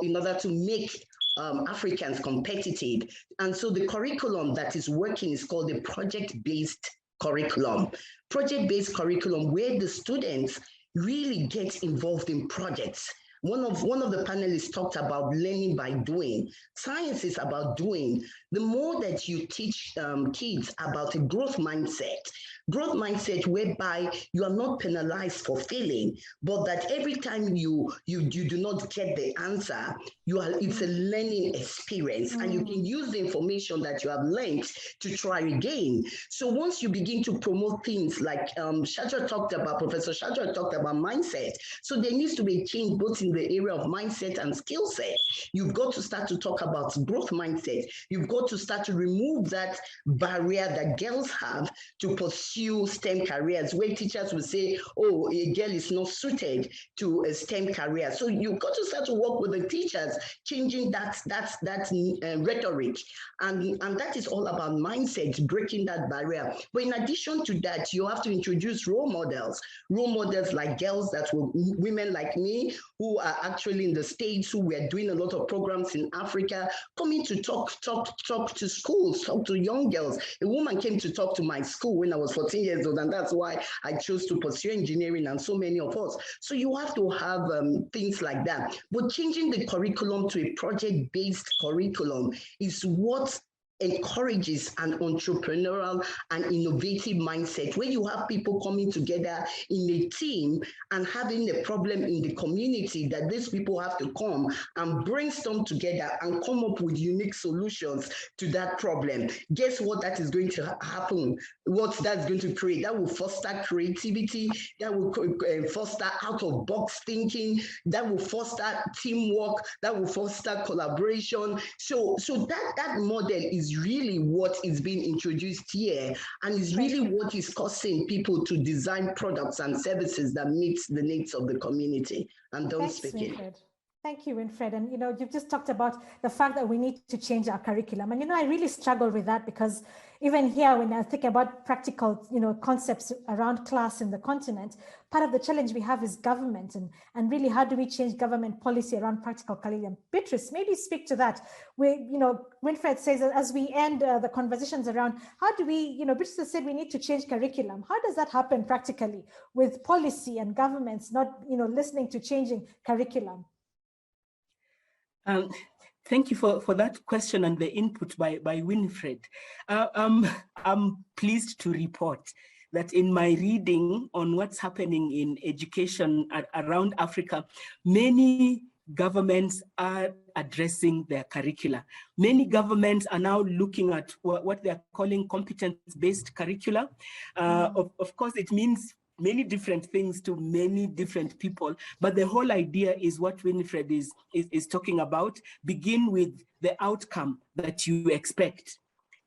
Speaker 4: in order to make Africans competitive. And so the curriculum that is working is called the project-based curriculum. Project-based curriculum where the students really get involved in projects. One of the panelists talked about learning by doing. Science is about doing. The more that you teach kids about a growth mindset whereby you are not penalized for failing, but that every time you do not get the answer, it's a learning experience, and you can use the information that you have learned to try again. So once you begin to promote things like Professor Shadrach talked about mindset. So there needs to be a change both in the area of mindset and skill set. You've got to start to talk about growth mindset. You've got to start to remove that barrier that girls have to pursue STEM careers, where teachers will say, oh, a girl is not suited to a STEM career. So you've got to start to work with the teachers, changing that rhetoric. And that is all about mindset, breaking that barrier. But in addition to that, you have to introduce role models like girls women like me, who are actually in the States, who were doing a lot of programs in Africa, coming to talk to schools, talk to young girls. A woman came to talk to my school when I was 14 years old, and that's why I chose to pursue engineering, and so many of us. So you have to have things like that. But changing the curriculum to a project-based curriculum is what encourages an entrepreneurial and innovative mindset, where you have people coming together in a team and having a problem in the community that these people have to come and brainstorm together and come up with unique solutions to that problem. Guess what that is going to happen? What that's going to create? That will foster creativity, that will foster out-of-box thinking, that will foster teamwork, that will foster collaboration. So that model is really what is being introduced here, and is really what is causing people to design products and services that meet the needs of the community. And don't speak it.
Speaker 2: Thank you, Winfred. And, you've just talked about the fact that we need to change our curriculum. And, I really struggle with that, because even here, when I think about practical, concepts around class in the continent, part of the challenge we have is government, and really, how do we change government policy around practical curriculum? Beatrice, maybe speak to that. Winfred says that as we end the conversations around how do we, Beatrice said we need to change curriculum. How does that happen practically with policy and governments not, listening to changing curriculum?
Speaker 5: Thank you for that question and the input by Winfred. I'm pleased to report that in my reading on what's happening in education around Africa, many governments are addressing their curricula. Many governments are now looking at what they're calling competence-based curricula. Of course, it means many different things to many different people, but the whole idea is what Winfred is talking about. Begin with the outcome that you expect,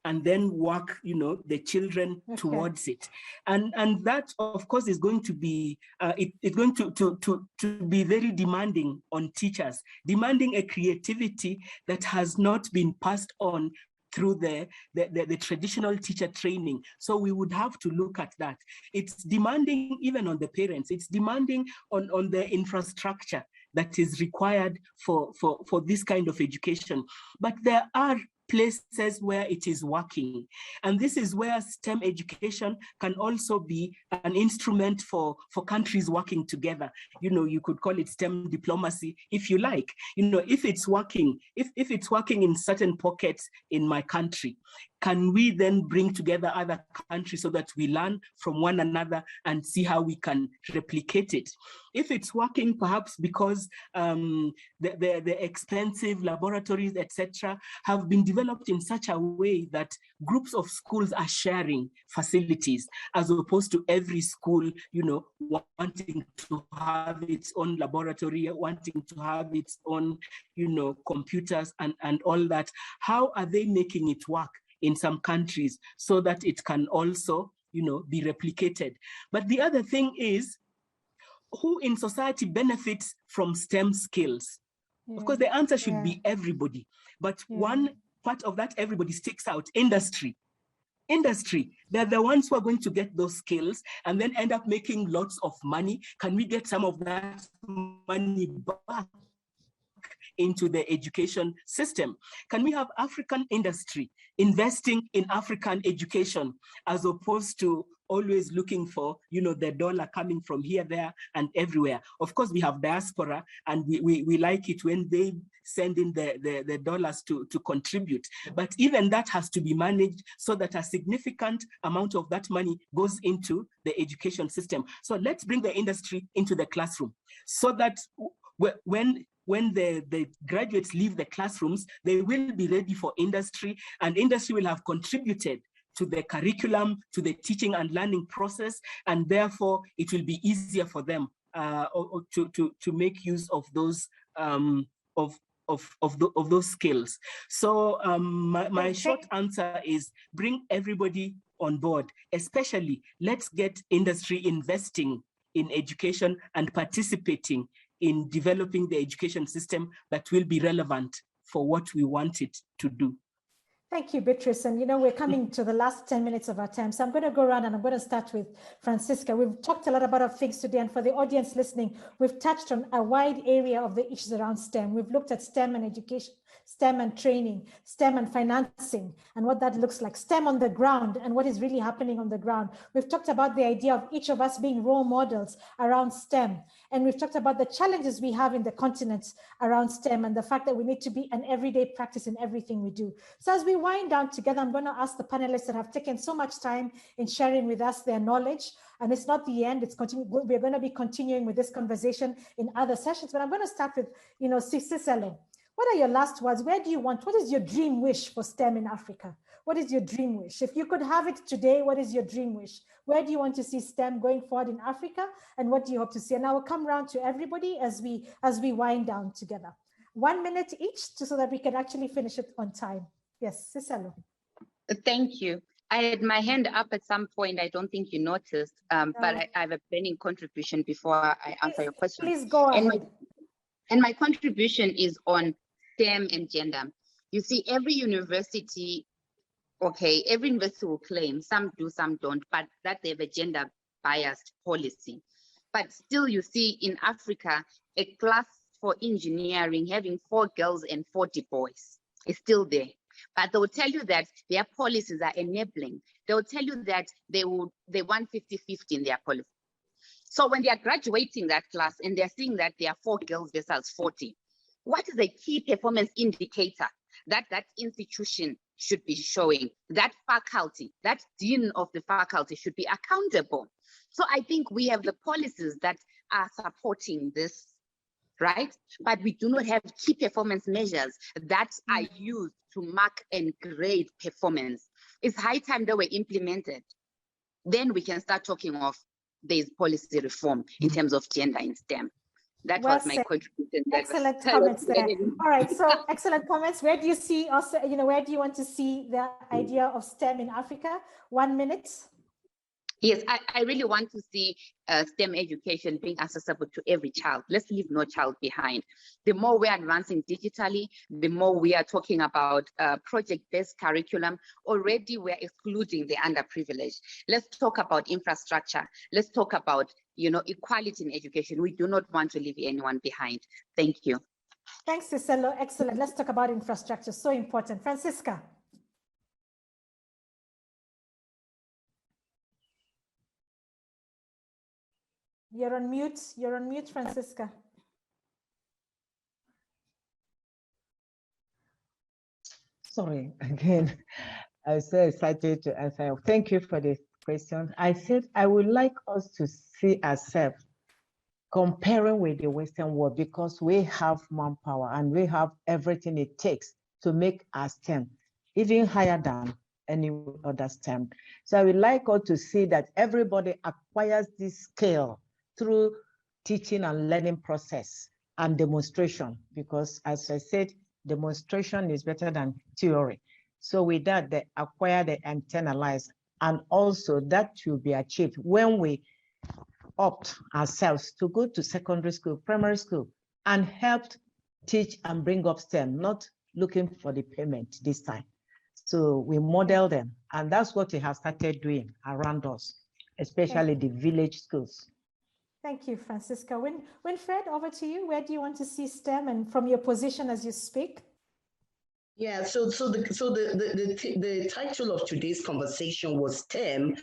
Speaker 5: and then work, the children towards it. And that, of course, is going to be, it's going to be very demanding on teachers, demanding a creativity that has not been passed on through the traditional teacher training. So we would have to look at that. It's demanding even on the parents. It's demanding on the infrastructure that is required for this kind of education. But there are places where it is working. And this is where STEM education can also be an instrument for countries working together. You could call it STEM diplomacy if you like. If it's working, if it's working in certain pockets in my country, can we then bring together other countries so that we learn from one another and see how we can replicate it? If it's working, perhaps because the expensive laboratories, etc., have been developed in such a way that groups of schools are sharing facilities, as opposed to every school, wanting to have its own laboratory, wanting to have its own, computers and all that. How are they making it work in some countries so that it can also, be replicated? But the other thing is, who in society benefits from STEM skills? Of course, the answer should be everybody. But one part of that everybody sticks out: industry. They're the ones who are going to get those skills and then end up making lots of money. Can we get some of that money back into the education system? Can we have African industry investing in African education as opposed to always looking for, the dollar coming from here, there, and everywhere? Of course, we have diaspora, and we like it when they send in the dollars to contribute. But even that has to be managed so that a significant amount of that money goes into the education system. So let's bring the industry into the classroom so that when the graduates leave the classrooms, they will be ready for industry, and industry will have contributed to the curriculum, to the teaching and learning process, and therefore it will be easier for them to make use of those of those skills. So my short answer is bring everybody on board, especially let's get industry investing in education and participating in developing the education system that will be relevant for what we want it to do.
Speaker 2: Thank you, Beatrice. And we're coming to the last 10 minutes of our time. So I'm going to go around and I'm going to start with Francisca. We've talked a lot about things today. And for the audience listening, we've touched on a wide area of the issues around STEM. We've looked at STEM and education, STEM and training, STEM and financing, and what that looks like, STEM on the ground and what is really happening on the ground. We've talked about the idea of each of us being role models around STEM. And we've talked about the challenges we have in the continents around STEM and the fact that we need to be an everyday practice in everything we do. So as we wind down together, I'm going to ask the panelists that have taken so much time in sharing with us their knowledge. And it's not the end, we're going to be continuing with this conversation in other sessions. But I'm going to start with, Siselo. What are your last words? What is your dream wish for STEM in Africa? What is your dream wish? If you could have it today, what is your dream wish? Where do you want to see STEM going forward in Africa? And what do you hope to see? And I will come around to everybody as we wind down together. 1 minute each so that we can actually finish it on time. Yes, Siselo.
Speaker 8: Thank you. I had my hand up at some point. I don't think you noticed, but I have a burning contribution before I answer your question.
Speaker 2: Please go ahead.
Speaker 8: And my contribution is on STEM and gender. You see, every university will claim, some do, some don't, but that they have a gender biased policy. But still, you see in Africa, a class for engineering having 4 girls and 40 boys is still there. But they will tell you that their policies are enabling. They will tell you that they want 50-50 in their policy. So when they are graduating that class and they're seeing that there are 4 girls versus 40, what is a key performance indicator that that institution should be showing? That faculty, that dean of the faculty should be accountable. So I think we have the policies that are supporting this, right? But we do not have key performance measures that are used to mark and grade performance. It's high time they were implemented. Then we can start talking of there's policy reform in terms of gender in STEM. That was my contribution.
Speaker 2: Excellent comments there. All right, so excellent comments. Where do you see also, where do you want to see the idea of STEM in Africa? 1 minute.
Speaker 8: Yes, I really want to see STEM education being accessible to every child. Let's leave no child behind. The more we're advancing digitally, the more we are talking about project-based curriculum. Already we're excluding the underprivileged. Let's talk about infrastructure. Let's talk about, equality in education. We do not want to leave anyone behind. Thank you.
Speaker 2: Thanks, Siselo. Excellent. Let's talk about infrastructure. So important. Francisca. You're on mute, Francisca.
Speaker 7: Sorry, again, I'm so excited to answer. Thank you for this question. I said I would like us to see ourselves comparing with the Western world because we have manpower and we have everything it takes to make our STEM even higher than any other STEM. So I would like us to see that everybody acquires this skill through teaching and learning process and demonstration, because as I said, demonstration is better than theory. So with that, they acquire, they internalize, and also that will be achieved when we opt ourselves to go to secondary school, primary school, and help teach and bring up STEM, not looking for the payment this time. So we model them, and that's what we have started doing around us, especially the village schools.
Speaker 2: Thank you, Francisca. Winfred, over to you. Where do you want to see STEM, and from your position as you speak?
Speaker 4: Yeah, so the title of today's conversation was STEM,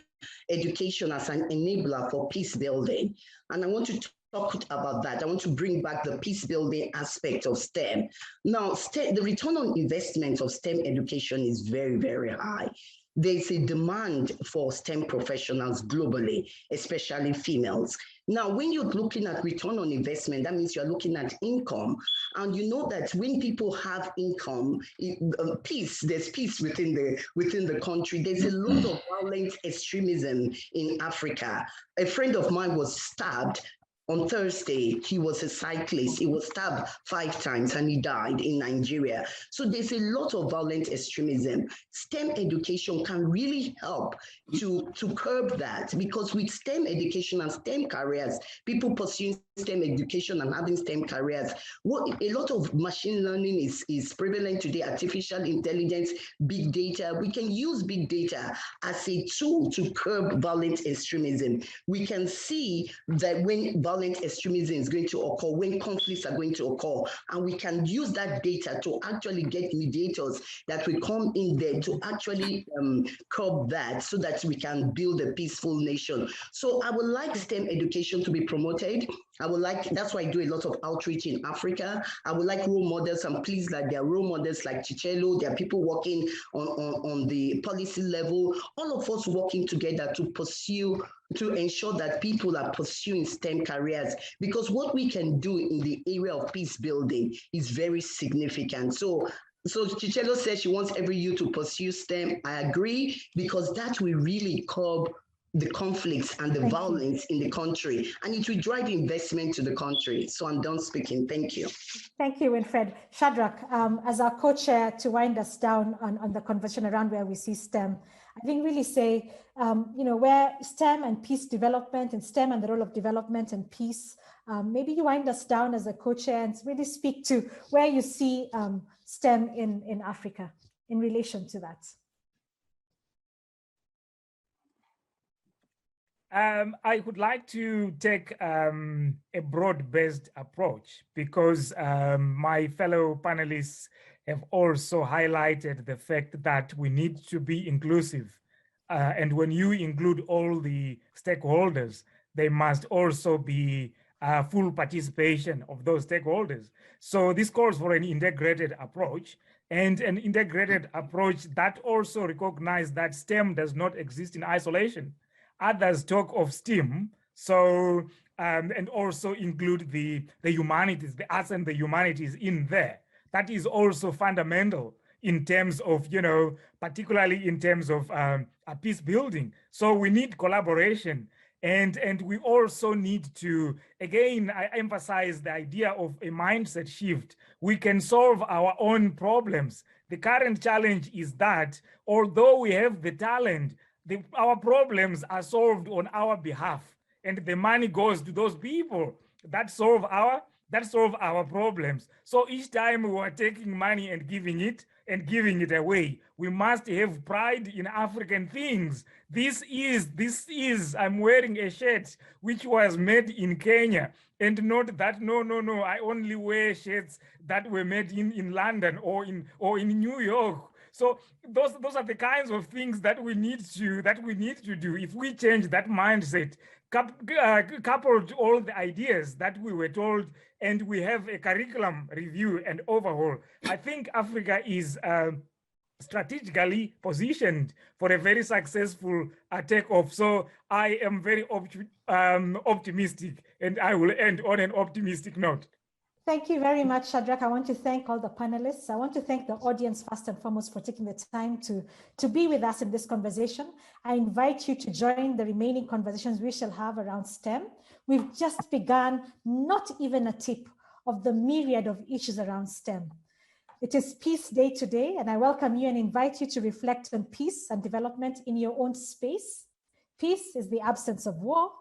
Speaker 4: Education as an Enabler for Peace Building. And I want to talk about that. I want to bring back the peace building aspect of STEM. Now, the return on investment of STEM education is very, very high. There's a demand for STEM professionals globally, especially females. Now, when you're looking at return on investment, that means you're looking at income. And you know that when people have income, peace, there's peace within the country. There's a lot of violent extremism in Africa. A friend of mine was stabbed on Thursday. He was a cyclist. He was stabbed 5 times and he died in Nigeria. So there's a lot of violent extremism. STEM education can really help to curb that, because with STEM education and STEM careers, people pursuing STEM education and having STEM careers, a lot of machine learning is prevalent today, artificial intelligence, big data. We can use big data as a tool to curb violent extremism. We can see that when violent extremism is going to occur, when conflicts are going to occur, and we can use that data to actually get mediators that will come in there to actually curb that, so that we can build a peaceful nation. So I would like STEM education to be promoted. That's why I do a lot of outreach in Africa. I would like role models. I'm pleased that there are role models like Chichelo. There are people working on the policy level, all of us working together to ensure that people are pursuing STEM careers, because what we can do in the area of peace building is very significant. So Chichelo says she wants every youth to pursue STEM. I agree, because that will really curb the conflicts and the violence in the country, and it will drive investment to the country. So I'm done speaking. Thank you.
Speaker 2: Thank you, Winfred. Shadrach, as our co-chair, to wind us down on the conversation around where we see STEM, I think really say, where STEM and peace development, and STEM and the role of development and peace, maybe you wind us down as a co-chair and really speak to where you see STEM in Africa in relation to that.
Speaker 3: I would like to take a broad-based approach, because my fellow panelists have also highlighted the fact that we need to be inclusive. And when you include all the stakeholders, there must also be full participation of those stakeholders. So this calls for an integrated approach, and an integrated approach that also recognizes that STEM does not exist in isolation. Others talk of STEM, so and also include the humanities, the arts and the humanities in there. That is also fundamental in terms of, particularly in terms of a peace building. So we need collaboration, and we also need to, again, I emphasize the idea of a mindset shift. We can solve our own problems. The current challenge is that although we have the talent, our problems are solved on our behalf, and the money goes to those people that solve our problems. So each time we are taking money and giving it away, we must have pride in African things. This is I'm wearing a shirt which was made in Kenya, and not that no, I only wear shirts that were made in London or in New York. So those are the kinds of things that we need to do. If we change that mindset, coupled all the ideas that we were told, and we have a curriculum review and overhaul, I think Africa is strategically positioned for a very successful takeoff. So I am very optimistic, and I will end on an optimistic note.
Speaker 2: Thank you very much, Shadrach. I want to thank all the panelists. I want to thank the audience first and foremost for taking the time to be with us in this conversation. I invite you to join the remaining conversations we shall have around STEM. We've just begun, not even a tip of the myriad of issues around STEM. It is Peace Day today, and I welcome you and invite you to reflect on peace and development in your own space. Peace is the absence of war.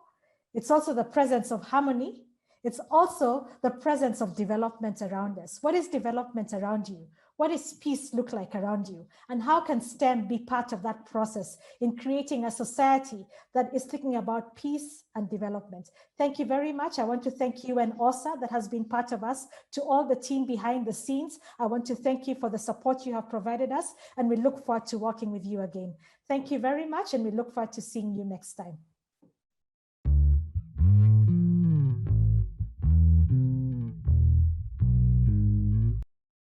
Speaker 2: It's also the presence of harmony. It's also the presence of development around us. What is development around you? What does peace look like around you? And how can STEM be part of that process in creating a society that is thinking about peace and development? Thank you very much. I want to thank you and OSAA that has been part of us. To all the team behind the scenes, I want to thank you for the support you have provided us, and we look forward to working with you again. Thank you very much, and we look forward to seeing you next time.